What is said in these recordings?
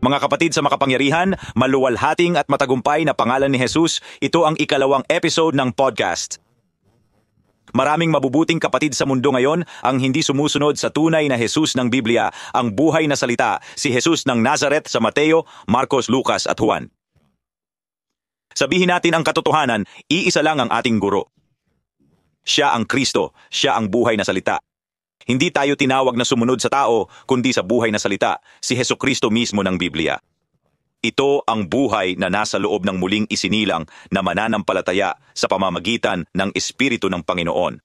Mga kapatid sa makapangyarihan, maluwalhating at matagumpay na pangalan ni Jesus, ito ang ikalawang episode ng podcast. Maraming mabubuting kapatid sa mundo ngayon ang hindi sumusunod sa tunay na Jesus ng Biblia, ang buhay na salita, si Jesus ng Nazareth sa Mateo, Marcos, Lucas at Juan. Sabihin natin ang katotohanan, iisa lang ang ating guro. Siya ang Kristo, siya ang buhay na salita. Hindi tayo tinawag na sumunod sa tao, kundi sa buhay na salita, si Hesukristo mismo ng Biblia. Ito ang buhay na nasa loob ng muling isinilang na mananampalataya sa pamamagitan ng Espiritu ng Panginoon.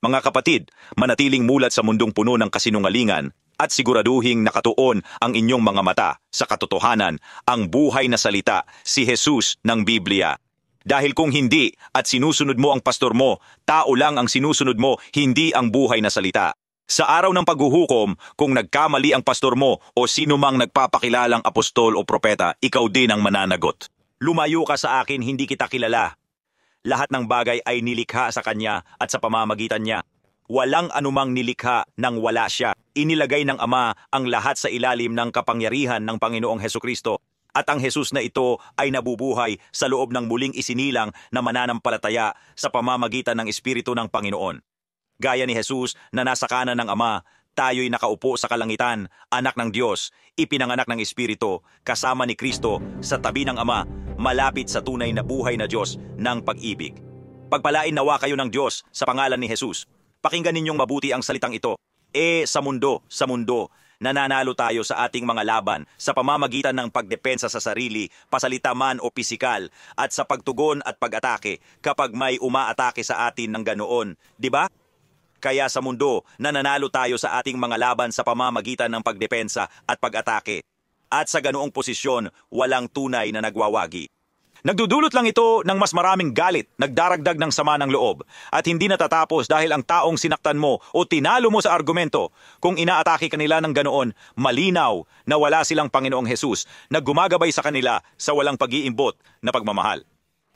Mga kapatid, manatiling mulat sa mundong puno ng kasinungalingan at siguraduhing nakatuon ang inyong mga mata sa katotohanan, ang buhay na salita, si Jesus ng Biblia. Dahil kung hindi at sinusunod mo ang pastor mo, tao lang ang sinusunod mo, hindi ang buhay na salita. Sa araw ng paghuhukom, kung nagkamali ang pastor mo o sino mang nagpapakilalang apostol o propeta, ikaw din ang mananagot. Lumayo ka sa akin, hindi kita kilala. Lahat ng bagay ay nilikha sa kanya at sa pamamagitan niya. Walang anumang nilikha nang wala siya. Inilagay ng Ama ang lahat sa ilalim ng kapangyarihan ng Panginoong Hesukristo. At ang Jesus na ito ay nabubuhay sa loob ng muling isinilang na mananampalataya sa pamamagitan ng Espiritu ng Panginoon. Gaya ni Jesus na nasa kanan ng Ama, tayo'y nakaupo sa kalangitan, anak ng Diyos, ipinanganak ng Espiritu, kasama ni Kristo sa tabi ng Ama, malapit sa tunay na buhay na Diyos ng pag-ibig. Pagpalain nawa kayo ng Diyos sa pangalan ni Jesus. Pakinggan ninyong mabuti ang salitang ito. Sa mundo, nananalo tayo sa ating mga laban sa pamamagitan ng pagdepensa sa sarili, pasalita man o pisikal, at sa pagtugon at pag-atake kapag may umaatake sa atin ng ganoon. Di ba? Kaya sa mundo, nananalo tayo sa ating mga laban sa pamamagitan ng pagdepensa at pag-atake. At sa ganoong posisyon, walang tunay na nagwawagi. Nagdudulot lang ito ng mas maraming galit, nagdaragdag ng sama ng loob, at hindi natatapos dahil ang taong sinaktan mo o tinalo mo sa argumento, kung inaatake kanila ng ganoon, malinaw na wala silang Panginoong Jesus na gumagabay sa kanila sa walang pag-iimbot na pagmamahal.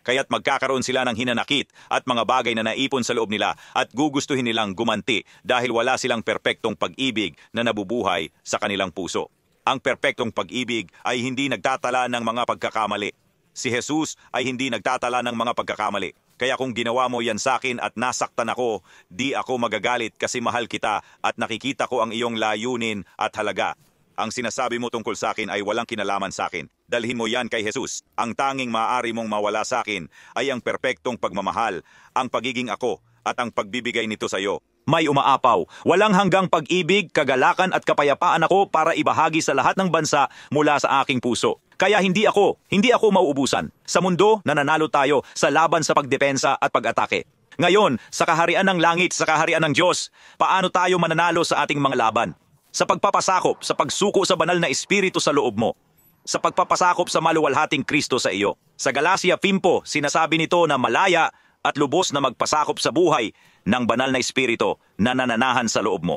Kaya't magkakaroon sila ng hinanakit at mga bagay na naipon sa loob nila at gugustuhin nilang gumanti dahil wala silang perpektong pag-ibig na nabubuhay sa kanilang puso. Ang perpektong pag-ibig ay hindi nagtatala ng mga pagkakamali. Si Jesus ay hindi nagtatala ng mga pagkakamali. Kaya kung ginawa mo yan sa akin at nasaktan ako, di ako magagalit kasi mahal kita at nakikita ko ang iyong layunin at halaga. Ang sinasabi mo tungkol sa akin ay walang kinalaman sa akin. Dalhin mo yan kay Jesus. Ang tanging maaari mong mawala sa akin ay ang perpektong pagmamahal, ang pagiging ako at ang pagbibigay nito sa iyo. May umaapaw, walang hanggang pag-ibig, kagalakan at kapayapaan ako para ibahagi sa lahat ng bansa mula sa aking puso. Kaya hindi ako mauubusan. Sa mundo, nananalo tayo sa laban sa pagdepensa at pag-atake. Ngayon, sa kaharian ng langit, sa kaharian ng Diyos, paano tayo mananalo sa ating mga laban? Sa pagpapasakop, sa pagsuko sa banal na Espiritu sa loob mo. Sa pagpapasakop sa maluwalhating Kristo sa iyo. Sa Galacia 5, sinasabi nito na malaya at lubos na magpasakop sa buhay ng banal na Espiritu na nananahan sa loob mo.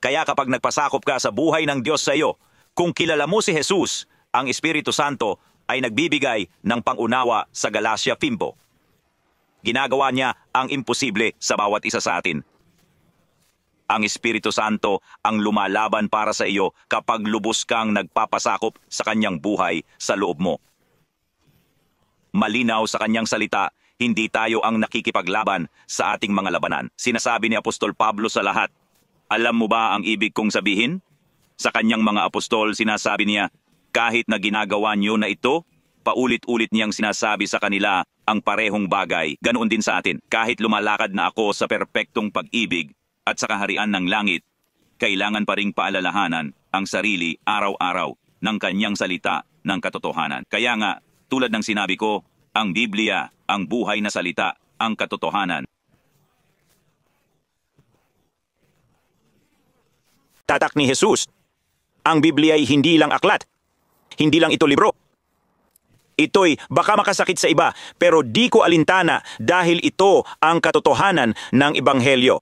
Kaya kapag nagpasakop ka sa buhay ng Diyos sa iyo, kung kilala mo si Jesus, ang Espiritu Santo ay nagbibigay ng pangunawa sa Galacia 5. Ginagawa niya ang imposible sa bawat isa sa atin. Ang Espiritu Santo ang lumalaban para sa iyo kapag lubos kang nagpapasakop sa kanyang buhay sa loob mo. Malinaw sa kanyang salita, hindi tayo ang nakikipaglaban sa ating mga labanan. Sinasabi ni Apostol Pablo sa lahat. Alam mo ba ang ibig kong sabihin? Sa kanyang mga apostol, sinasabi niya, kahit na ginagawa niyo na ito, paulit-ulit niyang sinasabi sa kanila ang parehong bagay. Ganoon din sa atin. Kahit lumalakad na ako sa perpektong pag-ibig at sa kaharian ng langit, kailangan pa ring paalalahanan ang sarili araw-araw ng kanyang salita ng katotohanan. Kaya nga, tulad ng sinabi ko, ang Biblia, ang buhay na salita, ang katotohanan. Tatak ni Jesus, ang Biblia ay hindi lang aklat, hindi lang ito libro. Ito'y baka makasakit sa iba, pero di ko alintana dahil ito ang katotohanan ng Ebanghelyo.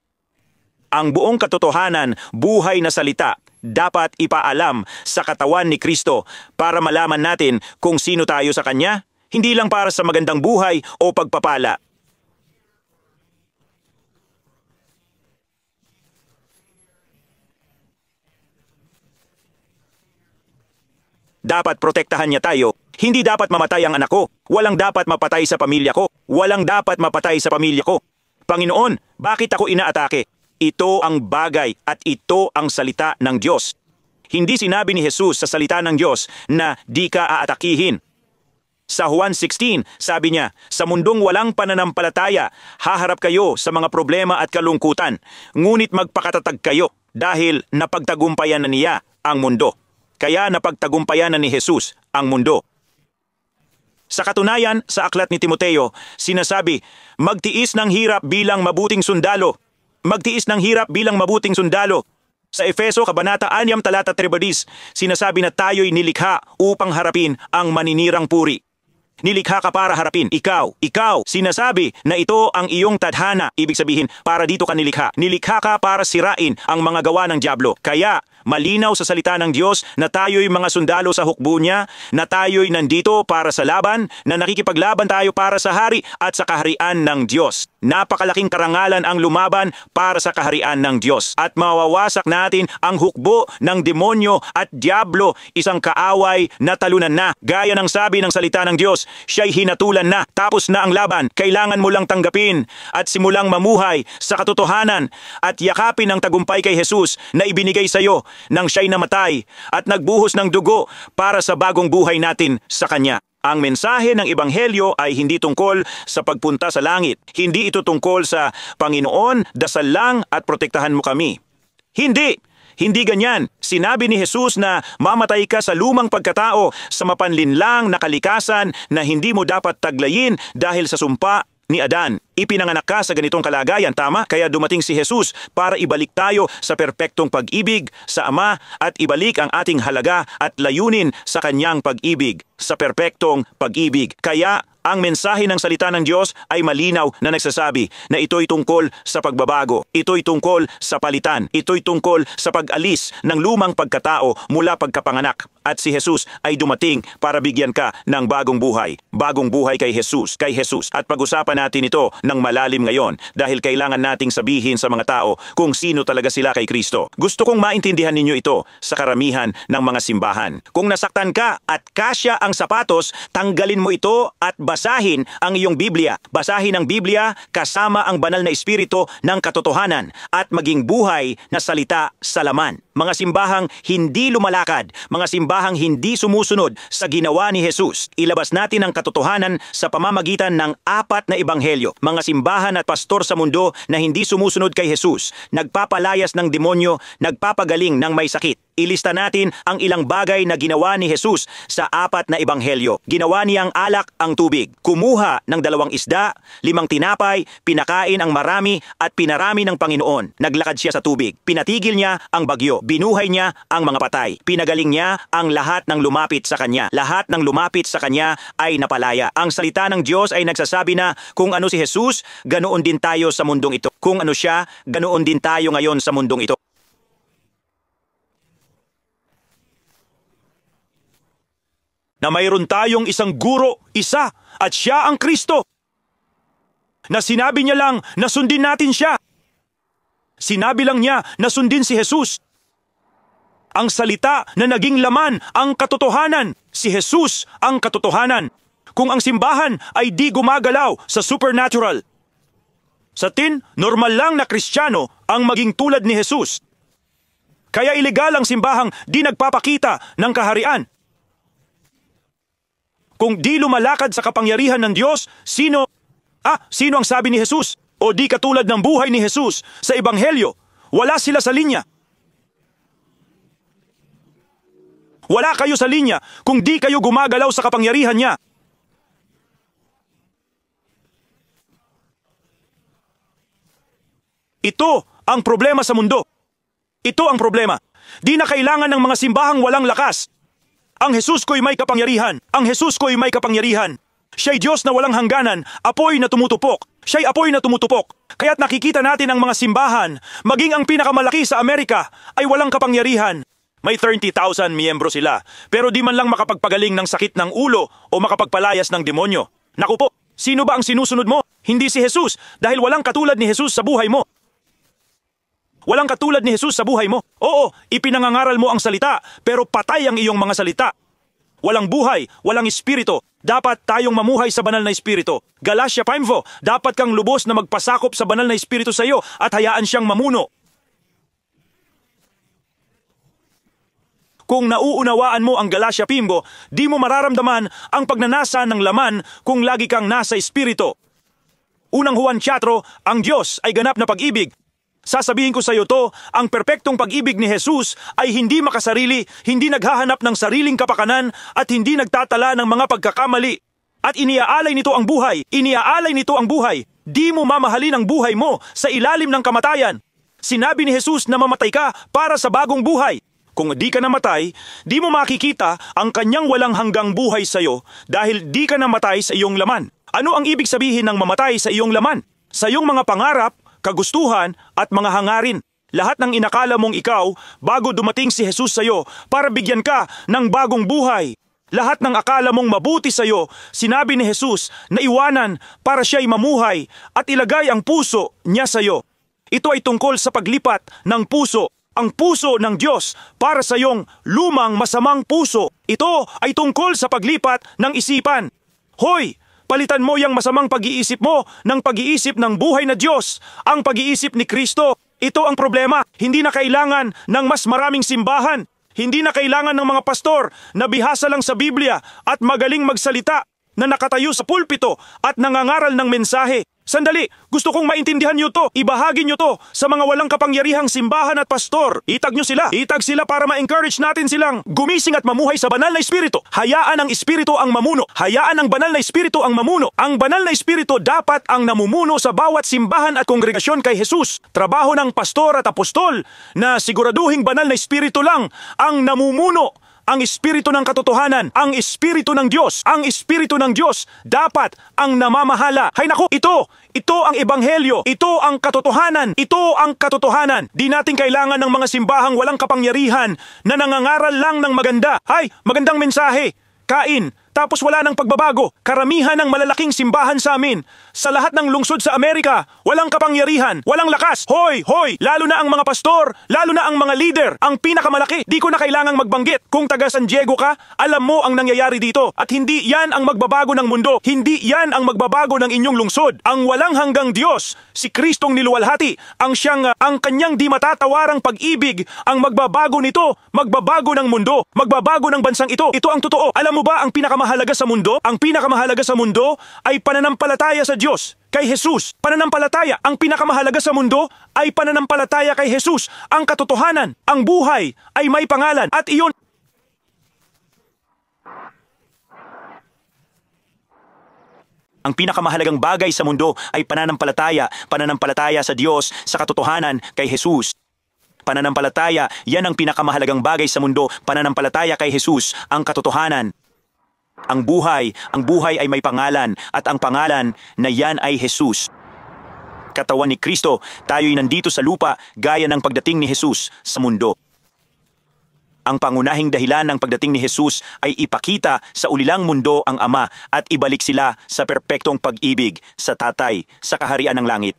Ang buong katotohanan, buhay na salita, dapat ipaalam sa katawan ni Kristo para malaman natin kung sino tayo sa Kanya, hindi lang para sa magandang buhay o pagpapala. Dapat protektahan niya tayo. Hindi dapat mamatay ang anak ko. Walang dapat mapatay sa pamilya ko. Walang dapat mapatay sa pamilya ko. Panginoon, bakit ako inaatake? Ito ang bagay at ito ang salita ng Diyos. Hindi sinabi ni Jesus sa salita ng Diyos na di ka aatakihin. Sa Juan 16, sabi niya, sa mundong walang pananampalataya, haharap kayo sa mga problema at kalungkutan, ngunit magpakatatag kayo dahil napagtagumpayan na niya ang mundo. Kaya napagtagumpayan na ni Jesus ang mundo. Sa katunayan, sa aklat ni Timoteo, sinasabi, magtiis ng hirap bilang mabuting sundalo. Magtiis ng hirap bilang mabuting sundalo. Sa Efeso, Kabanata 6, talata 3, sinasabi na tayo'y nilikha upang harapin ang maninirang puri. Nilikha ka para harapin. Ikaw, sinasabi na ito ang iyong tadhana. Ibig sabihin, para dito ka nilikha. Nilikha ka para sirain ang mga gawa ng dyablo. Kaya, malinaw sa salita ng Diyos na tayo'y mga sundalo sa hukbo niya, na tayo'y nandito para sa laban, na nakikipaglaban tayo para sa hari at sa kaharian ng Diyos. Napakalaking karangalan ang lumaban para sa kaharian ng Diyos. At mawawasak natin ang hukbo ng demonyo at dyablo, isang kaaway na talunan na. Gaya ng sabi ng salita ng Diyos, siya'y hinatulan na, tapos na ang laban. Kailangan mo lang tanggapin at simulang mamuhay sa katotohanan at yakapin ang tagumpay kay Jesus na ibinigay sa iyo nang siya'y namatay at nagbuhos ng dugo para sa bagong buhay natin sa Kanya. Ang mensahe ng Ebanghelyo ay hindi tungkol sa pagpunta sa langit. Hindi ito tungkol sa Panginoon, dasal lang at protektahan mo kami. Hindi ganyan. Sinabi ni Jesus na mamatay ka sa lumang pagkatao, sa mapanlinlang na kalikasan na hindi mo dapat taglayin dahil sa sumpa ni Adan. Ipinanganak ka sa ganitong kalagayan, tama? Kaya dumating si Jesus para ibalik tayo sa perpektong pag-ibig sa Ama at ibalik ang ating halaga at layunin sa Kanyang pag-ibig, sa perpektong pag-ibig. Kaya ang mensahe ng salita ng Diyos ay malinaw na nagsasabi na ito'y tungkol sa pagbabago, ito'y tungkol sa palitan, ito'y tungkol sa pag-alis ng lumang pagkatao mula pagkapanganak. At si Jesus ay dumating para bigyan ka ng bagong buhay kay Jesus. At pag-usapan natin ito ng malalim ngayon dahil kailangan nating sabihin sa mga tao kung sino talaga sila kay Kristo. Gusto kong maintindihan ninyo ito sa karamihan ng mga simbahan. Kung nasaktan ka at kasya ang sapatos, tanggalin mo ito at basahin ang iyong Biblia. Basahin ang Biblia kasama ang banal na espiritu ng katotohanan at maging buhay na salita sa laman. Mga simbahang hindi lumalakad, mga simbahang hindi sumusunod sa ginawa ni Jesus. Ilabas natin ang katotohanan sa pamamagitan ng 4 na ebanghelyo. Mga simbahan at pastor sa mundo na hindi sumusunod kay Jesus, nagpapalayas ng demonyo, nagpapagaling ng may sakit. Ilista natin ang ilang bagay na ginawa ni Jesus sa 4 na ebanghelyo. Ginawa niyang alak ang tubig. Kumuha ng 2 isda, 5 tinapay, pinakain ang marami at pinarami ng Panginoon. Naglakad siya sa tubig. Pinatigil niya ang bagyo. Binuhay niya ang mga patay. Pinagaling niya ang lahat ng lumapit sa Kanya. Lahat ng lumapit sa Kanya ay napalaya. Ang salita ng Diyos ay nagsasabi na kung ano si Jesus, ganoon din tayo sa mundong ito. Kung ano siya, ganoon din tayo ngayon sa mundong ito. Na mayroon tayong isang guro, isa, at siya ang Kristo. Na sinabi niya lang na sundin natin siya. Sinabi lang niya na sundin si Jesus. Ang salita na naging laman, ang katotohanan. Si Jesus ang katotohanan. Kung ang simbahan ay di gumagalaw sa supernatural. Sa normal lang na Kristiyano ang maging tulad ni Jesus. Kaya ilegal ang simbahang di nagpapakita ng kaharian. Kung di lumalakad sa kapangyarihan ng Diyos, sino ang sabi ni Jesus? O di katulad ng buhay ni Jesus sa Ebanghelyo? Wala sila sa linya. Wala kayo sa linya kung di kayo gumagalaw sa kapangyarihan niya. Ito ang problema sa mundo. Ito ang problema. Di na kailangan ng mga simbahang walang lakas. Ang Jesus ko'y may kapangyarihan. Ang Jesus ko'y may kapangyarihan. Siya'y Diyos na walang hangganan, apoy na tumutupok. Siya'y apoy na tumutupok. Kaya't nakikita natin ang mga simbahan, maging ang pinakamalaki sa Amerika, ay walang kapangyarihan. May 30,000 miyembro sila, pero di man lang makapagpagaling ng sakit ng ulo o makapagpalayas ng demonyo. Naku po, sino ba ang sinusunod mo? Hindi si Jesus, dahil walang katulad ni Jesus sa buhay mo. Walang katulad ni Jesus sa buhay mo. Oo, ipinangangaral mo ang salita, pero patay ang iyong mga salita. Walang buhay, walang espiritu. Dapat tayong mamuhay sa banal na espiritu. Galatia 5, dapat kang lubos na magpasakop sa banal na espiritu sa iyo at hayaan siyang mamuno. Kung nauunawaan mo ang Galatia 5, di mo mararamdaman ang pagnanasa ng laman kung lagi kang nasa espiritu. Unang Juan 4, ang Diyos ay ganap na pag-ibig. Sasabihin ko sa iyo to, ang perpektong pag-ibig ni Jesus ay hindi makasarili, hindi naghahanap ng sariling kapakanan at hindi nagtatala ng mga pagkakamali. At iniaalay nito ang buhay, iniaalay nito ang buhay. Di mo mamahalin ang buhay mo sa ilalim ng kamatayan. Sinabi ni Jesus na mamatay ka para sa bagong buhay. Kung di ka namatay, di mo makikita ang kanyang walang hanggang buhay sa iyo dahil di ka namatay sa iyong laman. Ano ang ibig sabihin ng mamatay sa iyong laman? Sa iyong mga pangarap, kagustuhan at mga hangarin. Lahat ng inakala mong ikaw bago dumating si Jesus sa iyo para bigyan ka ng bagong buhay. Lahat ng akala mong mabuti sa iyo, sinabi ni Jesus na iwanan para siya'y mamuhay at ilagay ang puso niya sa iyo. Ito ay tungkol sa paglipat ng puso. Ang puso ng Diyos para sa iyong lumang masamang puso. Ito ay tungkol sa paglipat ng isipan. Hoy! Palitan mo yung masamang pag-iisip mo ng pag-iisip ng buhay na Diyos, ang pag-iisip ni Kristo. Ito ang problema. Hindi na kailangan ng mas maraming simbahan. Hindi na kailangan ng mga pastor na bihasa lang sa Biblia at magaling magsalita na nakatayo sa pulpito at nangangaral ng mensahe. Sandali, gusto kong maintindihan niyo to. Ibahagi niyo to sa mga walang kapangyarihang simbahan at pastor. Itag niyo sila. Itag sila para ma-encourage natin silang gumising at mamuhay sa banal na espiritu. Hayaan ang espiritu ang mamuno. Hayaan ang banal na espiritu ang mamuno. Ang banal na espiritu dapat ang namumuno sa bawat simbahan at kongregasyon kay Jesus. Trabaho ng pastor at apostol na siguraduhing banal na espiritu lang ang namumuno. Ang espiritu ng katotohanan, ang espiritu ng Diyos, ang espiritu ng Diyos dapat ang namamahala. Hay naku, ito ang ebanghelyo, ito ang katotohanan, ito ang katotohanan. Di natin kailangan ng mga simbahang walang kapangyarihan na nangangaral lang ng maganda. Hay, magandang mensahe, kain, tapos wala nang pagbabago. Karamihan ng malalaking simbahan sa amin, sa lahat ng lungsod sa Amerika, walang kapangyarihan, walang lakas. Hoy, lalo na ang mga pastor, lalo na ang mga leader, ang pinakamalaki. Di ko na kailangang magbanggit. Kung taga San Diego ka, alam mo ang nangyayari dito. At hindi yan ang magbabago ng mundo. Hindi yan ang magbabago ng inyong lungsod. Ang walang hanggang Diyos, si Kristong niluwalhati, ang kanyang di matatawarang pag-ibig, ang magbabago nito, magbabago ng mundo, magbabago ng bansang ito. Ito ang totoo. Alam mo ba ang pinakamahalaga sa mundo? Ang pinakamahalaga sa mundo ay pananampalataya sa Diyos, kay Jesus. Pananampalataya. Ang pinakamahalaga sa mundo ay pananampalataya kay Jesus. Ang katotohanan, ang buhay ay may pangalan. At iyon, ang pinakamahalagang bagay sa mundo ay pananampalataya. Pananampalataya sa Diyos, sa katotohanan kay Jesus. Pananampalataya, yan ang pinakamahalagang bagay sa mundo. Pananampalataya kay Jesus, ang katotohanan. Ang buhay ay may pangalan at ang pangalan na yan ay Jesus. Katawan ni Kristo, tayo'y nandito sa lupa gaya ng pagdating ni Jesus sa mundo. Ang pangunahing dahilan ng pagdating ni Jesus ay ipakita sa ulilang mundo ang Ama at ibalik sila sa perpektong pag-ibig sa Tatay sa kaharian ng langit.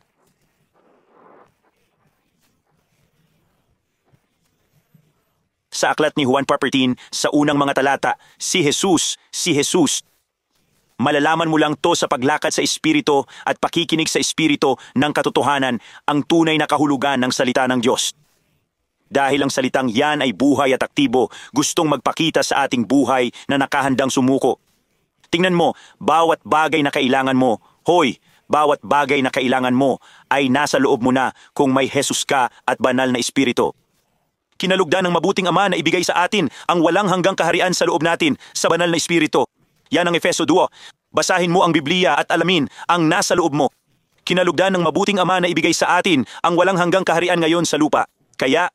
Sa aklat ni Juan 14, sa unang mga talata, si Jesus. Malalaman mo lang to sa paglakad sa Espiritu at pakikinig sa Espiritu ng katotohanan, ang tunay na kahulugan ng salita ng Diyos. Dahil ang salitang yan ay buhay at aktibo, gustong magpakita sa ating buhay na nakahandang sumuko. Tingnan mo, bawat bagay na kailangan mo, bawat bagay na kailangan mo ay nasa loob mo na kung may Jesus ka at banal na Espiritu. Kinalugdan ng mabuting Ama na ibigay sa atin ang walang hanggang kaharian sa loob natin sa banal na Espiritu. Yan ang Efeso 2. Basahin mo ang Biblia at alamin ang nasa loob mo. Kinalugdan ng mabuting Ama na ibigay sa atin ang walang hanggang kaharian ngayon sa lupa. Kaya,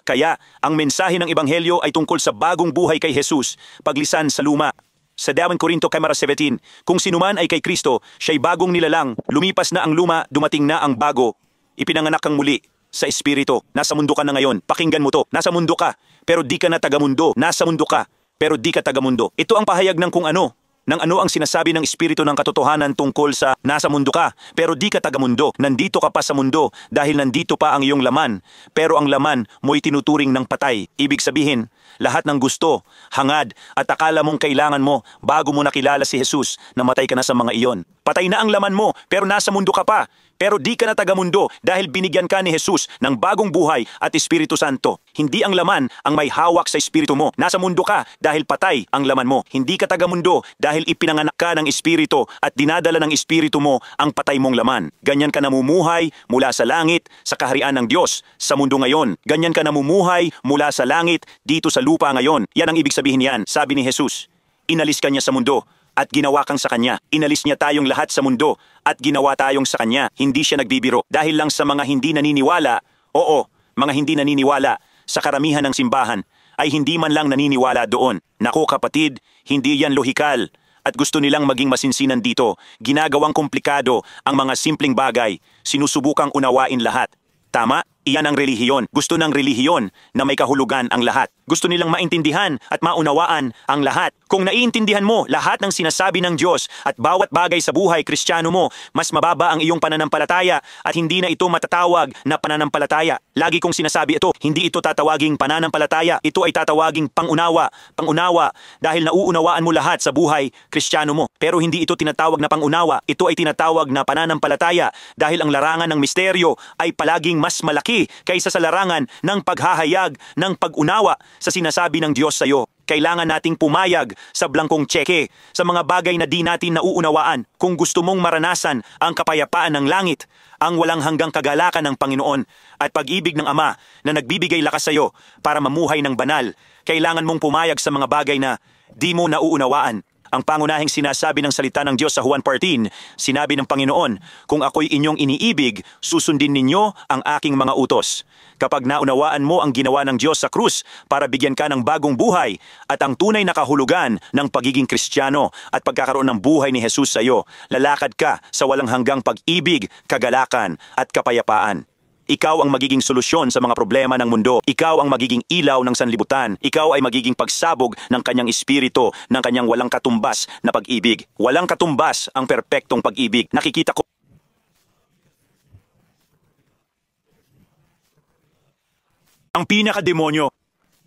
ang mensahe ng Ebanghelyo ay tungkol sa bagong buhay kay Jesus, paglisan sa luma. Sa 2 Korinto 17, kung sinuman ay kay Kristo, siya'y bagong nilalang, lumipas na ang luma, dumating na ang bago. Ipinanganak kang muli sa Espiritu. Nasa mundo ka na ngayon. Pakinggan mo to. Nasa mundo ka, pero di ka na taga-mundo. Nasa mundo ka, pero di ka taga-mundo. Ito ang pahayag ng kung ano. Nang ano ang sinasabi ng Espiritu ng katotohanan tungkol sa nasa mundo ka, pero di ka taga-mundo. Nandito ka pa sa mundo dahil nandito pa ang iyong laman, pero ang laman mo'y tinuturing ng patay. Ibig sabihin, lahat ng gusto, hangad at akala mong kailangan mo bago mo nakilala si Jesus, namatay ka na sa mga iyon. Patay na ang laman mo, pero nasa mundo ka pa. Pero di ka na taga-mundo dahil binigyan ka ni Jesus ng bagong buhay at Espiritu Santo. Hindi ang laman ang may hawak sa Espiritu mo. Nasa mundo ka dahil patay ang laman mo. Hindi ka taga-mundo dahil ipinanganak ka ng Espiritu at dinadala ng Espiritu mo ang patay mong laman. Ganyan ka namumuhay mula sa langit sa kaharian ng Diyos sa mundo ngayon. Ganyan ka namumuhay mula sa langit dito sa lupa ngayon. Yan ang ibig sabihin yan, sabi ni Jesus. Inalis ka niya sa mundo at ginawa kang sa Kanya. Inalis niya tayong lahat sa mundo at ginawa tayong sa Kanya. Hindi siya nagbibiro. Dahil lang sa mga hindi naniniwala, oo, mga hindi naniniwala sa karamihan ng simbahan, ay hindi man lang naniniwala doon. Nako kapatid, hindi yan lohikal. At gusto nilang maging masinsinan dito. Ginagawang komplikado ang mga simpleng bagay. Sinusubukang unawain lahat. Tama? Iyan ang relihiyon. Gusto ng relihiyon na may kahulugan ang lahat. Gusto nilang maintindihan at maunawaan ang lahat. Kung naiintindihan mo lahat ng sinasabi ng Diyos at bawat bagay sa buhay Kristiyano mo, mas mababa ang iyong pananampalataya at hindi na ito matatawag na pananampalataya. Lagi kong sinasabi ito, hindi ito tatawaging pananampalataya. Ito ay tatawaging pangunawa. Pangunawa dahil nauunawaan mo lahat sa buhay Kristiyano mo. Pero hindi ito tinatawag na pangunawa. Ito ay tinatawag na pananampalataya dahil ang larangan ng misteryo ay palaging mas malaki kaysa sa larangan ng paghahayag ng pag-unawa sa sinasabi ng Diyos sa iyo. Kailangan nating pumayag sa blangkong tseke sa mga bagay na di natin nauunawaan kung gusto mong maranasan ang kapayapaan ng langit, ang walang hanggang kagalakan ng Panginoon at pag-ibig ng Ama na nagbibigay lakas sa iyo para mamuhay ng banal. Kailangan mong pumayag sa mga bagay na di mo nauunawaan. Ang pangunahing sinasabi ng salita ng Diyos sa Juan 14, sinabi ng Panginoon, kung ako'y inyong iniibig, susundin ninyo ang aking mga utos. Kapag naunawaan mo ang ginawa ng Diyos sa krus para bigyan ka ng bagong buhay at ang tunay na kahulugan ng pagiging Kristiyano at pagkakaroon ng buhay ni Jesus sa iyo, lalakad ka sa walang hanggang pag-ibig, kagalakan at kapayapaan. Ikaw ang magiging solusyon sa mga problema ng mundo. Ikaw ang magiging ilaw ng sanlibutan. Ikaw ay magiging pagsabog ng kanyang espiritu, ng kanyang walang katumbas na pag-ibig. Walang katumbas ang perpektong pag-ibig. Nakikita ko ang pinakademonyo.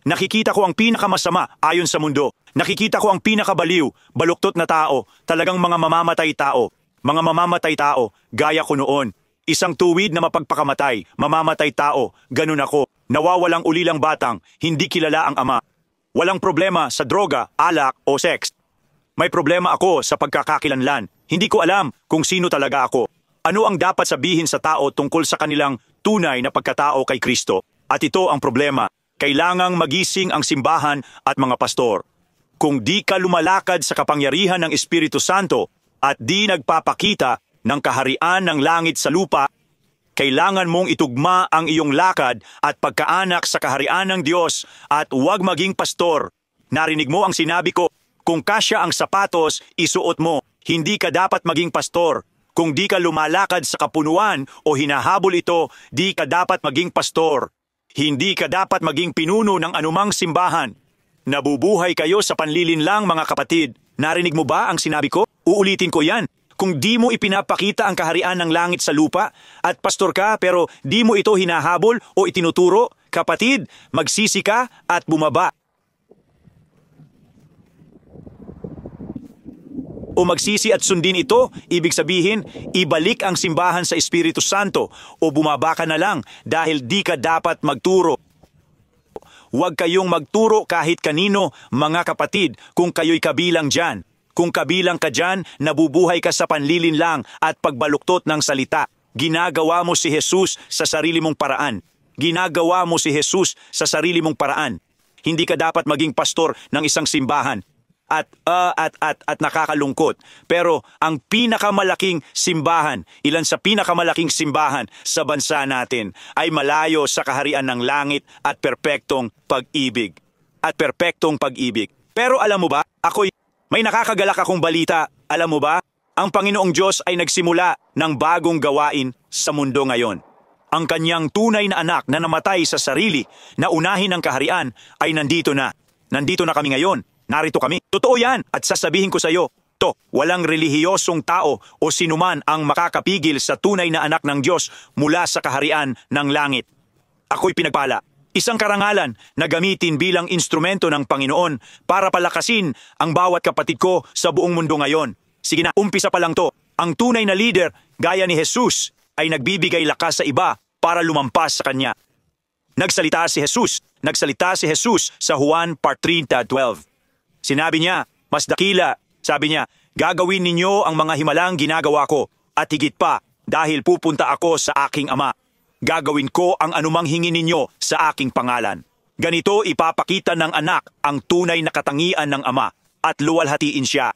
Nakikita ko ang pinakamasama ayon sa mundo. Nakikita ko ang pinakabaliw, baluktot na tao, talagang mga mamamatay tao. Mga mamamatay tao, gaya ko noon. Isang tuwid na mapagpakamatay, mamamatay tao, ganun ako. Nawawalang ulilang batang, hindi kilala ang ama. Walang problema sa droga, alak o sex. May problema ako sa pagkakakilanlan. Hindi ko alam kung sino talaga ako. Ano ang dapat sabihin sa tao tungkol sa kanilang tunay na pagkatao kay Kristo? At ito ang problema. Kailangang magising ang simbahan at mga pastor. Kung di ka lumalakad sa kapangyarihan ng Espiritu Santo at di nagpapakita ng kaharian ng langit sa lupa, kailangan mong itugma ang iyong lakad at pagkaanak sa kaharian ng Diyos at huwag maging pastor. Narinig mo ang sinabi ko, kung kasya ang sapatos, isuot mo. Hindi ka dapat maging pastor. Kung di ka lumalakad sa kapunuan o hinahabol ito, di ka dapat maging pastor. Hindi ka dapat maging pinuno ng anumang simbahan. Nabubuhay kayo sa panlilinlang mga kapatid. Narinig mo ba ang sinabi ko? Uulitin ko yan. Kung di mo ipinapakita ang kaharian ng langit sa lupa at pastor ka pero di mo ito hinahabol o itinuturo, kapatid, magsisi ka at bumaba. O magsisi at sundin ito, ibig sabihin, ibalik ang simbahan sa Espiritu Santo o bumaba ka na lang dahil di ka dapat magturo. Huwag kayong magturo kahit kanino, mga kapatid, kung kayo'y kabilang dyan. Kung kabilang ka dyan, nabubuhay ka sa panlilinlang at pagbaluktot ng salita. Ginagawa mo si Jesus sa sarili mong paraan. Ginagawa mo si Jesus sa sarili mong paraan. Hindi ka dapat maging pastor ng isang simbahan. At nakakalungkot. Pero ang pinakamalaking simbahan, ilan sa pinakamalaking simbahan sa bansa natin ay malayo sa kaharian ng langit at perpektong pag-ibig. At perpektong pag-ibig. Pero alam mo ba, may nakakagalak akong balita. Alam mo ba, ang Panginoong Diyos ay nagsimula ng bagong gawain sa mundo ngayon. Ang kanyang tunay na anak na namatay sa sarili na unahin ang kaharian ay nandito na. Nandito na kami ngayon. Narito kami. Totoo yan. At sasabihin ko sa iyo, Walang relihiyosong tao o sinuman ang makakapigil sa tunay na anak ng Diyos mula sa kaharian ng langit. Ako'y pinagpala. Isang karangalan na gamitin bilang instrumento ng Panginoon para palakasin ang bawat kapatid ko sa buong mundo ngayon. Sige na, umpisa pa lang to. Ang tunay na leader, gaya ni Jesus, ay nagbibigay lakas sa iba para lumampas sa kanya. Nagsalita si Jesus sa Juan part 3:12. Sinabi niya, mas dakila, sabi niya, gagawin ninyo ang mga himalang ginagawa ko at higit pa dahil pupunta ako sa aking Ama. Gagawin ko ang anumang hingin ninyo sa aking pangalan. Ganito ipapakita ng anak ang tunay na katangian ng Ama at luwalhatiin siya.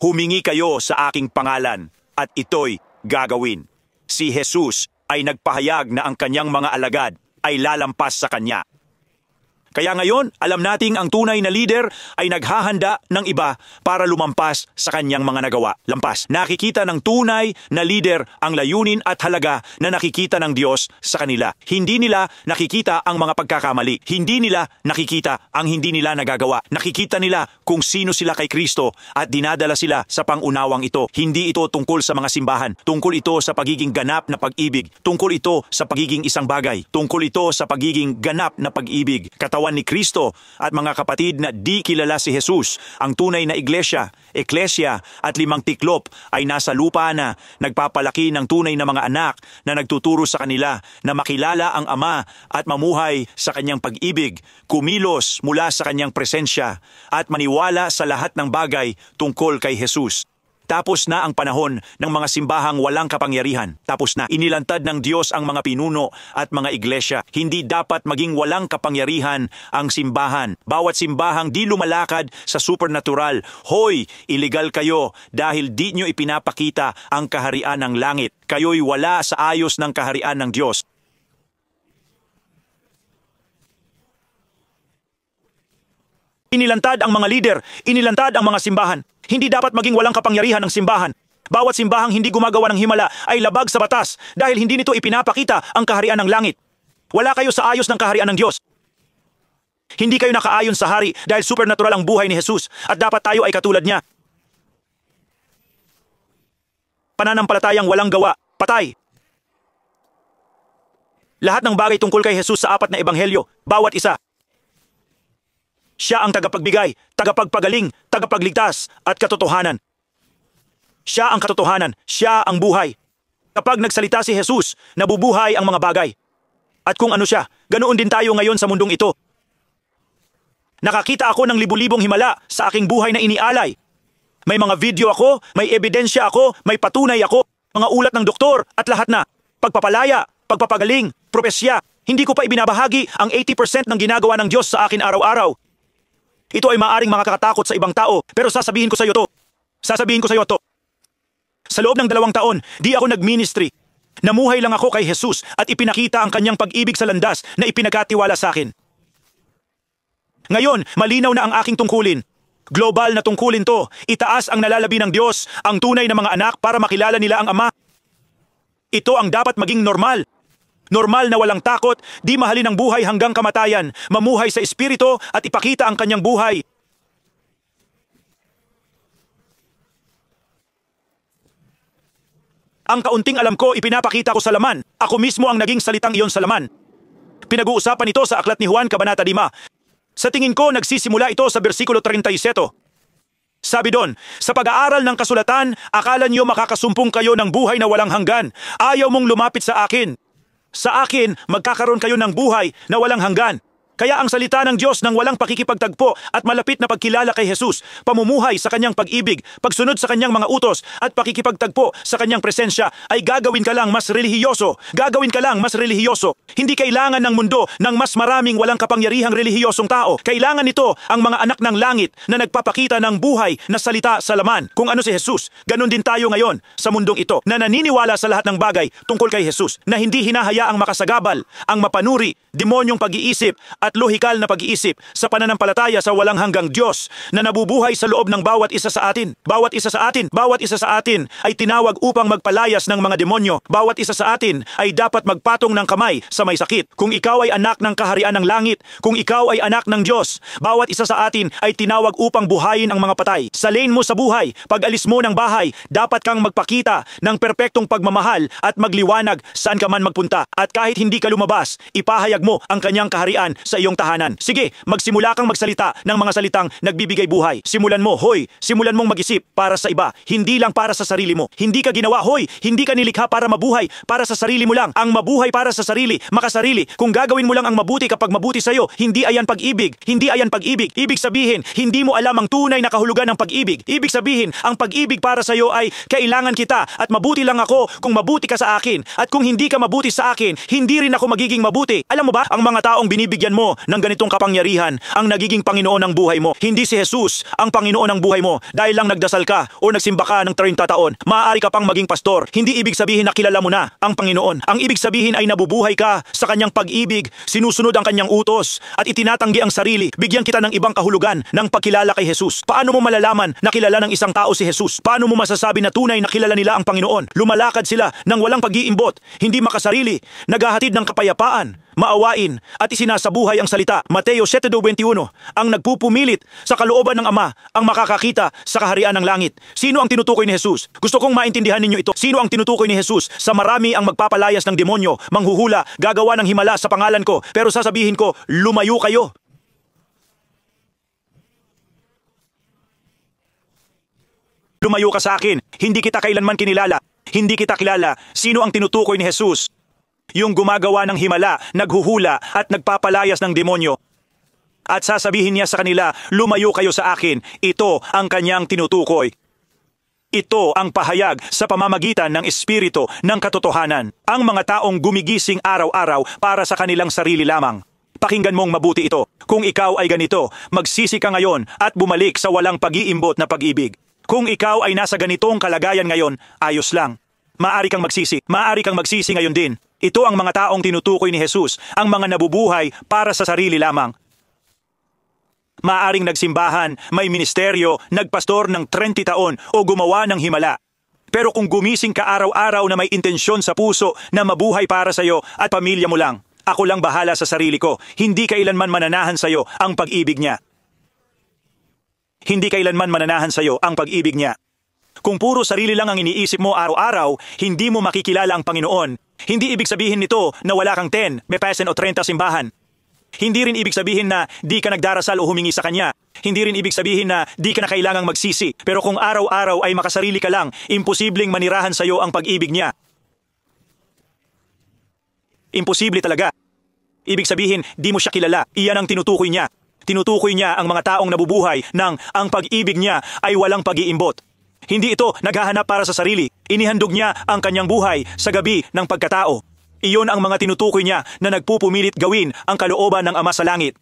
Humingi kayo sa aking pangalan at ito'y gagawin. Si Jesus ay nagpahayag na ang kanyang mga alagad ay lalampas sa kanya. Kaya ngayon, alam nating ang tunay na leader ay naghahanda ng iba para lumampas sa kanyang mga nagawa. Lampas. Nakikita ng tunay na leader ang layunin at halaga na nakikita ng Diyos sa kanila. Hindi nila nakikita ang mga pagkakamali. Hindi nila nakikita ang hindi nila nagagawa. Nakikita nila kung sino sila kay Kristo at dinadala sila sa pangunawang ito. Hindi ito tungkol sa mga simbahan. Tungkol ito sa pagiging ganap na pag-ibig. Tungkol ito sa pagiging isang bagay. Tungkol ito sa pagiging ganap na pag-ibig. Ni Kristo at mga kapatid na di kilala si Jesus, ang tunay na iglesia, eklesya at 5 tiklop ay nasa lupa na nagpapalaki ng tunay na mga anak na nagtuturo sa kanila na makilala ang Ama at mamuhay sa kanyang pag-ibig, kumilos mula sa kanyang presensya at maniwala sa lahat ng bagay tungkol kay Jesus. Tapos na ang panahon ng mga simbahang walang kapangyarihan. Tapos na. Inilantad ng Diyos ang mga pinuno at mga iglesia. Hindi dapat maging walang kapangyarihan ang simbahan. Bawat simbahang di lumalakad sa supernatural. Hoy, iligal kayo dahil di nyo ipinapakita ang kaharian ng langit. Kayo'y wala sa ayos ng kaharian ng Diyos. Inilantad ang mga leader, inilantad ang mga simbahan. Hindi dapat maging walang kapangyarihan ang simbahan. Bawat simbahang hindi gumagawa ng himala ay labag sa batas dahil hindi nito ipinapakita ang kaharian ng langit. Wala kayo sa ayos ng kaharian ng Diyos. Hindi kayo nakaayon sa hari dahil supernatural ang buhay ni Jesus at dapat tayo ay katulad niya. Pananampalatayang walang gawa, patay. Lahat ng bagay tungkol kay Jesus sa 4 na ebanghelyo, bawat isa. Siya ang tagapagbigay, tagapagpagaling, tagapagligtas at katotohanan. Siya ang katotohanan, siya ang buhay. Kapag nagsalita si Jesus, nabubuhay ang mga bagay. At kung ano siya, ganoon din tayo ngayon sa mundong ito. Nakakita ako ng libu-libong himala sa aking buhay na inialay. May mga video ako, may ebidensya ako, may patunay ako, mga ulat ng doktor at lahat na. Pagpapalaya, pagpapagaling, propesya. Hindi ko pa ibinabahagi ang 80% ng ginagawa ng Diyos sa akin araw-araw. Ito ay maaring makakatakot sa ibang tao, pero sasabihin ko sa iyo to. Sasabihin ko sa iyo to. Sa loob ng 2 taon, di ako nag-ministry. Namuhay lang ako kay Jesus at ipinakita ang kanyang pag-ibig sa landas na ipinagkatiwala sa akin. Ngayon, malinaw na ang aking tungkulin. Global na tungkulin to. Itaas ang nalalabi ng Diyos, ang tunay na mga anak para makilala nila ang Ama. Ito ang dapat maging normal. Normal na walang takot, di mahalin ang buhay hanggang kamatayan, mamuhay sa espiritu at ipakita ang kanyang buhay. Ang kaunting alam ko, ipinapakita ko sa laman. Ako mismo ang naging salitang iyon sa laman. Pinag-uusapan ito sa Aklat ni Juan, Kabanata 5. Sa tingin ko, nagsisimula ito sa versikulo 37. Sabi doon, sa pag-aaral ng kasulatan, akala niyo makakasumpong kayo ng buhay na walang hanggan. Ayaw mong lumapit sa akin. Sa akin, magkakaroon kayo ng buhay na walang hanggan. Kaya ang salita ng Diyos ng walang pakikipagtagpo at malapit na pagkilala kay Jesus, pamumuhay sa kanyang pag-ibig, pagsunod sa kanyang mga utos at pakikipagtagpo sa kanyang presensya ay gagawin ka lang mas relihiyoso. Gagawin ka lang mas relihiyoso. Hindi kailangan ng mundo ng mas maraming walang kapangyarihang relihiyosong tao. Kailangan nito ang mga anak ng langit na nagpapakita ng buhay na salita sa laman. Kung ano si Jesus, ganun din tayo ngayon sa mundong ito na naniniwala sa lahat ng bagay tungkol kay Jesus, na hindi hinahayaang makasagabal ang mapanuri, demonyong pag-iisip at at lohikal na pag-iisip sa pananampalataya sa walang hanggang Diyos na nabubuhay sa loob ng bawat isa sa atin. Bawat isa sa atin ay tinawag upang magpalayas ng mga demonyo. Bawat isa sa atin ay dapat magpatong ng kamay sa may sakit. Kung ikaw ay anak ng kaharian ng langit, kung ikaw ay anak ng Diyos, bawat isa sa atin ay tinawag upang buhayin ang mga patay. Sa lane mo sa buhay, pag alis mo ng bahay, dapat kang magpakita ng perpektong pagmamahal at magliwanag saan ka man magpunta. At kahit hindi ka lumabas, ipahayag mo ang kanyang kaharian sa iyong tahanan. Sige, magsimula kang magsalita ng mga salitang nagbibigay buhay. Simulan mong mag-isip para sa iba, hindi lang para sa sarili mo. Hindi ka ginawa, hindi ka nilikha para mabuhay para sa sarili mo lang. Ang mabuhay para sa sarili, makasarili. Kung gagawin mo lang ang mabuti kapag mabuti sa'yo, hindi ayan pag-ibig. Ibig sabihin, hindi mo alam ang tunay na kahulugan ng pag-ibig. Ibig sabihin, ang pag-ibig para sa'yo ay kailangan kita at mabuti lang ako kung mabuti ka sa akin. At kung hindi ka mabuti sa akin, hindi rin ako magiging mabuti. Alam mo ba, ang mga taong binibigyan mo ng ganitong kapangyarihan ang nagiging Panginoon ng buhay mo. Hindi si Jesus ang Panginoon ng buhay mo dahil lang nagdasal ka o nagsimba ka ng 30 taon. Maaari ka pang maging pastor. Hindi ibig sabihin na kilala mo na ang Panginoon. Ang ibig sabihin ay nabubuhay ka sa kanyang pag-ibig, sinusunod ang kanyang utos at itinatanggi ang sarili. Bigyan kita ng ibang kahulugan ng pagkilala kay Jesus. Paano mo malalaman na kilala ng isang tao si Jesus? Paano mo masasabi na tunay na kilala nila ang Panginoon? Lumalakad sila ng walang pag-iimbot, hindi makasarili, naghahatid ng kapayapaan, maawain at isinasabuhay ang salita. Mateo 7:21, ang nagpupumilit sa kalooban ng Ama ang makakakita sa kaharian ng langit. Sino ang tinutukoy ni Jesus? Gusto kong maintindihan ninyo ito. Sino ang tinutukoy ni Jesus? Sa marami ang magpapalayas ng demonyo, manghuhula, gagawa ng himala sa pangalan ko, pero sasabihin ko, lumayo kayo. Lumayo ka sa akin. Hindi kita kailanman kinilala. Hindi kita kilala. Sino ang tinutukoy ni Jesus? Yung gumagawa ng himala, naghuhula at nagpapalayas ng demonyo. At sasabihin niya sa kanila, lumayo kayo sa akin. Ito ang kanyang tinutukoy. Ito ang pahayag sa pamamagitan ng Espiritu ng katotohanan. Ang mga taong gumigising araw-araw para sa kanilang sarili lamang. Pakinggan mong mabuti ito. Kung ikaw ay ganito, magsisi ka ngayon at bumalik sa walang pag-iimbot na pag-ibig. Kung ikaw ay nasa ganitong kalagayan ngayon, ayos lang. Maaari kang magsisi ngayon din. Ito ang mga taong tinutukoy ni Jesus, ang mga nabubuhay para sa sarili lamang. Maaring nagsimbahan, may ministeryo, nagpastor ng 30 taon o gumawa ng himala. Pero kung gumising ka araw-araw na may intensyon sa puso na mabuhay para sa iyo at pamilya mo lang, ako lang bahala sa sarili ko, hindi kailanman mananahan sa iyo ang pag-ibig niya. Hindi kailanman mananahan sa iyo ang pag-ibig niya. Kung puro sarili lang ang iniisip mo araw-araw, hindi mo makikilala ang Panginoon. Hindi ibig sabihin nito na wala kang 10, may pesen o 30 simbahan. Hindi rin ibig sabihin na di ka nagdarasal o humingi sa Kanya. Hindi rin ibig sabihin na di ka na kailangang magsisi. Pero kung araw-araw ay makasarili ka lang, imposibleng manirahan sa iyo ang pag-ibig niya. Imposible talaga. Ibig sabihin, di mo siya kilala. Iyan ang tinutukoy niya. Tinutukoy niya ang mga taong nabubuhay ng ang pag-ibig niya ay walang pag-iimbot. Hindi ito naghahanap para sa sarili. Inihandog niya ang kanyang buhay sa gabi ng pagkatao. Iyon ang mga tinutukoy niya na nagpupumilit gawin ang kalooban ng Ama sa langit.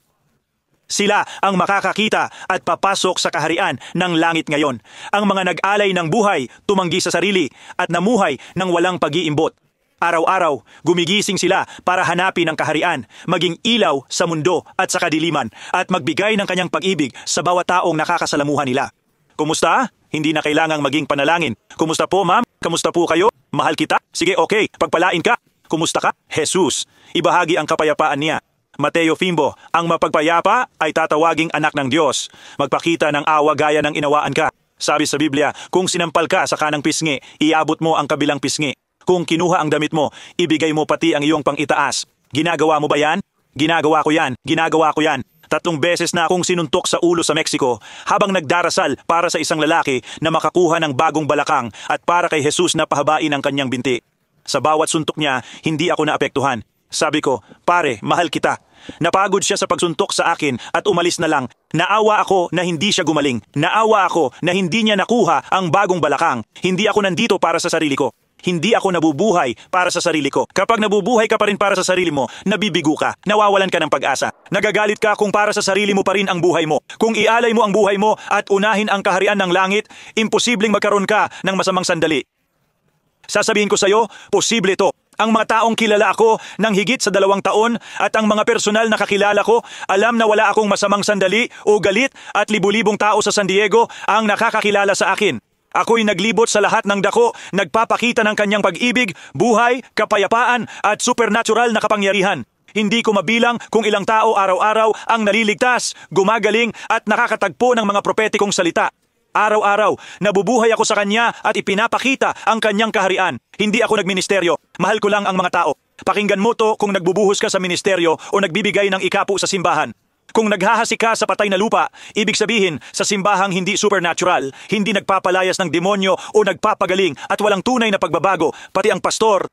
Sila ang makakakita at papasok sa kaharian ng langit ngayon. Ang mga nag-alay ng buhay, tumanggi sa sarili at namuhay ng walang pag-iimbot. Araw-araw, gumigising sila para hanapin ang kaharian, maging ilaw sa mundo at sa kadiliman, at magbigay ng kanyang pag-ibig sa bawat taong nakakasalamuhan nila. Kumusta? Hindi na kailangang maging panalangin. Kumusta po, ma'am? Kamusta po kayo? Mahal kita? Sige, okay. Pagpalain ka. Kumusta ka? Jesus. Ibahagi ang kapayapaan niya. Mateo Fimbo, ang mapagpayapa ay tatawaging anak ng Diyos. Magpakita ng awa gaya ng inawaan ka. Sabi sa Biblia, kung sinampal ka sa kanang pisngi, iabot mo ang kabilang pisngi. Kung kinuha ang damit mo, ibigay mo pati ang iyong pang-itaas. Ginagawa mo ba yan? Ginagawa ko yan. 3 beses na akong sinuntok sa ulo sa Mexico habang nagdarasal para sa isang lalaki na makakuha ng bagong balakang at para kay Jesus na pahabain ang kanyang binti. Sa bawat suntok niya, hindi ako naapektuhan. Sabi ko, pare, mahal kita. Napagod siya sa pagsuntok sa akin at umalis na lang. Naawa ako na hindi siya gumaling. Naawa ako na hindi niya nakuha ang bagong balakang. Hindi ako nandito para sa sarili ko. Hindi ako nabubuhay para sa sarili ko. Kapag nabubuhay ka pa rin para sa sarili mo, nabibigo ka, nawawalan ka ng pag-asa. Nagagalit ka kung para sa sarili mo pa rin ang buhay mo. Kung ialay mo ang buhay mo at unahin ang kaharian ng langit, imposibleng magkaroon ka ng masamang sandali. Sasabihin ko sa iyo, posible ito. Ang mga taong kilala ako ng higit sa 2 taon at ang mga personal na kakilala ko, alam na wala akong masamang sandali o galit at libu-libong tao sa San Diego ang nakakakilala sa akin. Ako'y naglibot sa lahat ng dako, nagpapakita ng kanyang pag-ibig, buhay, kapayapaan at supernatural na kapangyarihan. Hindi ko mabilang kung ilang tao araw-araw ang naliligtas, gumagaling at nakakatagpo ng mga propetikong salita. Araw-araw, nabubuhay ako sa kanya at ipinapakita ang kanyang kaharian. Hindi ako nagministeryo, mahal ko lang ang mga tao. Pakinggan mo to kung nagbubuhos ka sa ministeryo o nagbibigay ng ikapu sa simbahan. Kung naghahasi ka sa patay na lupa, ibig sabihin sa simbahang hindi supernatural, hindi nagpapalayas ng demonyo o nagpapagaling at walang tunay na pagbabago, pati ang pastor.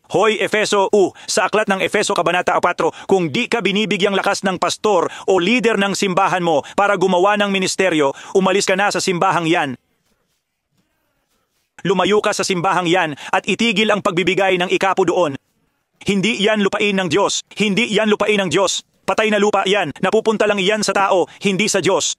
Hoy Efeso sa aklat ng Efeso Kabanata 4, kung di ka binibigyang lakas ng pastor o leader ng simbahan mo para gumawa ng ministeryo, umalis ka na sa simbahang yan. Lumayo ka sa simbahang yan at itigil ang pagbibigay ng ikapu doon. Hindi yan lupain ng Diyos. Hindi yan lupain ng Diyos. Patay na lupa yan. Napupunta lang yan sa tao, hindi sa Diyos.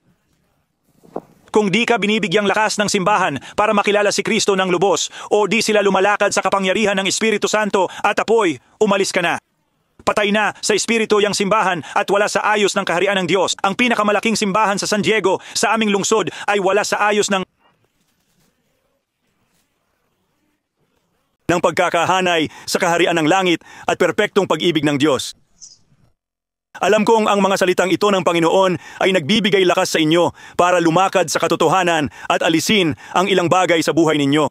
Kung di ka binibigyang lakas ng simbahan para makilala si Kristo ng lubos o di sila lumalakad sa kapangyarihan ng Espiritu Santo at apoy, umalis ka na. Patay na sa Espiritu yang simbahan at wala sa ayos ng kaharian ng Diyos. Ang pinakamalaking simbahan sa San Diego, sa aming lungsod, ay wala sa ayos ng pagkakahanay sa kaharian ng langit at perpektong pag-ibig ng Diyos. Alam kong ang mga salitang ito ng Panginoon ay nagbibigay lakas sa inyo para lumakad sa katotohanan at alisin ang ilang bagay sa buhay ninyo.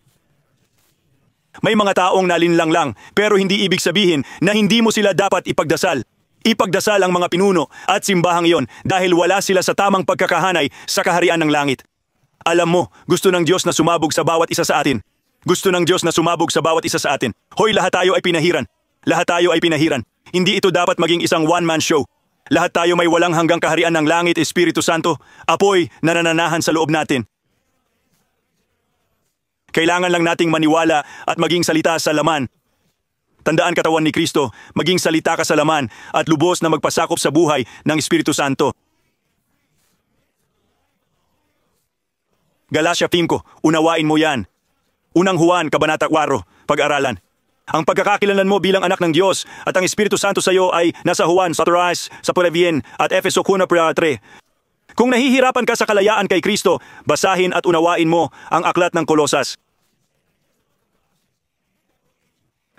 May mga taong nalinlang lang pero hindi ibig sabihin na hindi mo sila dapat ipagdasal. Ipagdasal ang mga pinuno at simbahang iyon dahil wala sila sa tamang pagkakahanay sa kaharian ng langit. Alam mo, gusto ng Diyos na sumabog sa bawat isa sa atin. Gusto ng Diyos na sumabog sa bawat isa sa atin. Hoy, lahat tayo ay pinahiran. Lahat tayo ay pinahiran. Hindi ito dapat maging isang one-man show. Lahat tayo may walang hanggang kaharian ng langit, Espiritu Santo, apoy na nananahan sa loob natin. Kailangan lang nating maniwala at maging salita sa laman. Tandaan katawan ni Kristo, maging salita ka sa laman at lubos na magpasakop sa buhay ng Espiritu Santo. Galatia 5, unawain mo yan. Unang Juan, Kabanata 4, pag-aralan. Ang pagkakakilanlan mo bilang anak ng Diyos at ang Espiritu Santo sa iyo ay nasa Juan, sa Toras, sa Purevien at Efeso 1:3. Kung nahihirapan ka sa kalayaan kay Kristo, basahin at unawain mo ang aklat ng Kolosas.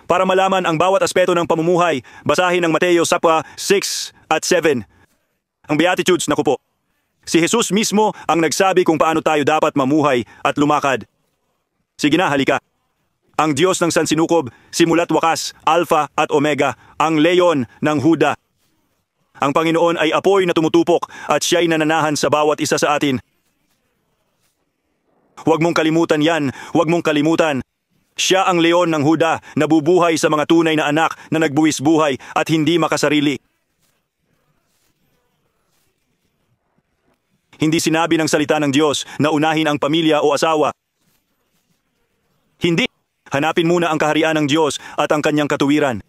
Para malaman ang bawat aspeto ng pamumuhay, basahin ang Mateo 6 at 7. Ang Beatitudes, naku po. Si Jesus mismo ang nagsabi kung paano tayo dapat mamuhay at lumakad. Sige na, halika. Ang Diyos ng sansinukob, simula't wakas, Alpha at Omega, ang leyon ng Huda. Ang Panginoon ay apoy na tumutupok at siya'y nananahan sa bawat isa sa atin. Huwag mong kalimutan yan, huwag mong kalimutan. Siya ang leon ng Huda, nabubuhay sa mga tunay na anak na nagbuwis buhay at hindi makasarili. Hindi sinabi ng salita ng Diyos na unahin ang pamilya o asawa. Hindi. Hanapin muna ang kaharian ng Diyos at ang kanyang katuwiran.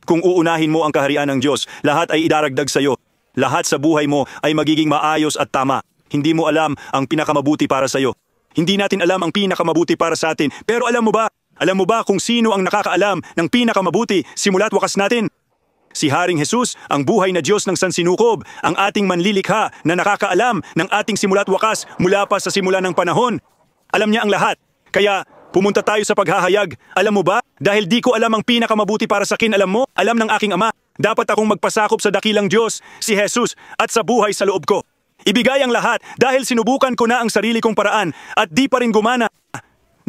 Kung uunahin mo ang kaharian ng Diyos, lahat ay idaragdag sa iyo. Lahat sa buhay mo ay magiging maayos at tama. Hindi mo alam ang pinakamabuti para sa iyo. Hindi natin alam ang pinakamabuti para sa atin. Pero alam mo ba? Alam mo ba kung sino ang nakakaalam ng pinakamabuti simula't wakas natin? Si Haring Jesus, ang buhay na Diyos ng sansinukob, ang ating manlilikha na nakakaalam ng ating simula't wakas mula pa sa simula ng panahon. Alam niya ang lahat. Kaya pumunta tayo sa paghahayag. Alam mo ba? Dahil di ko alam ang pinakamabuti para sa akin, alam mo? Alam ng aking Ama. Dapat akong magpasakop sa dakilang Diyos, si Jesus, at sa buhay sa loob ko. Ibigay ang lahat dahil sinubukan ko na ang sarili kong paraan at di pa rin gumana.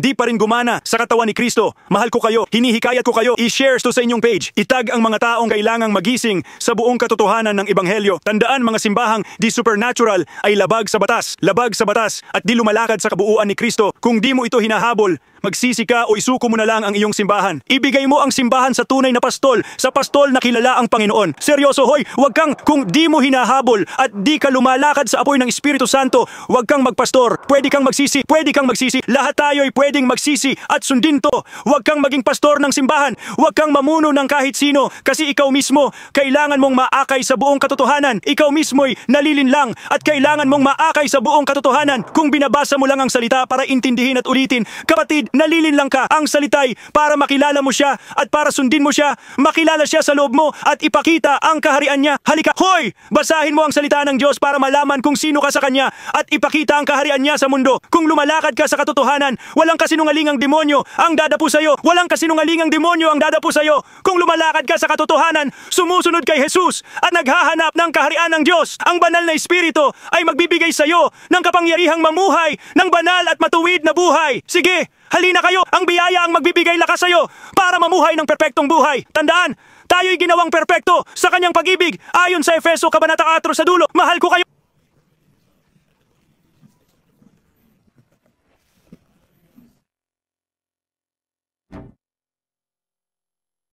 Di pa rin gumana sa katawan ni Kristo. Mahal ko kayo, hinihikayat ko kayo, i-share to sa inyong page. Itag ang mga taong kailangang magising sa buong katotohanan ng Ebanghelyo. Tandaan mga simbahang di supernatural ay labag sa batas at di lumalakad sa kabuuan ni Kristo. Kung di mo ito hinahabol, magsisi ka o isuko mo na lang ang iyong simbahan. Ibigay mo ang simbahan sa tunay na pastol, sa pastol na kilala ang Panginoon. Seryoso hoy, wag kang, kung di mo hinahabol at di ka lumalakad sa apoy ng Espiritu Santo, wag kang magpastor. Pwede kang magsisi. Lahat tayo ay pwedeng magsisi at sundin to. Wag kang maging pastor ng simbahan. Wag kang mamuno ng kahit sino kasi ikaw mismo kailangan mong maakay sa buong katotohanan. Ikaw mismo'y nalilinlang at kailangan mong maakay sa buong katotohanan. Kung binabasa mo lang ang salita para intindihin at ulitin, kapatid, nalilinlang ka. Ang salita'y para makilala mo siya at para sundin mo siya, makilala siya sa loob mo at ipakita ang kaharian niya. Halika, hoy! Basahin mo ang salita ng Diyos para malaman kung sino ka sa Kanya at ipakita ang kaharian niya sa mundo. Kung lumalakad ka sa katotohanan, walang kasinungalingang demonyo ang dadapo sa'yo. Walang kasinungalingang demonyo ang dadapo sa'yo. Kung lumalakad ka sa katotohanan, sumusunod kay Jesus at naghahanap ng kaharian ng Diyos. Ang banal na Espiritu ay magbibigay sa'yo ng kapangyarihang mamuhay ng banal at matuwid na buhay. Sige, halina kayo. Ang biyaya ang magbibigay lakas sa'yo para mamuhay ng perpektong buhay. Tandaan, tayo'y ginawang perpekto sa Kanyang pag-ibig ayon sa Efeso Kabanata 4 sa dulo. Mahal ko kayo.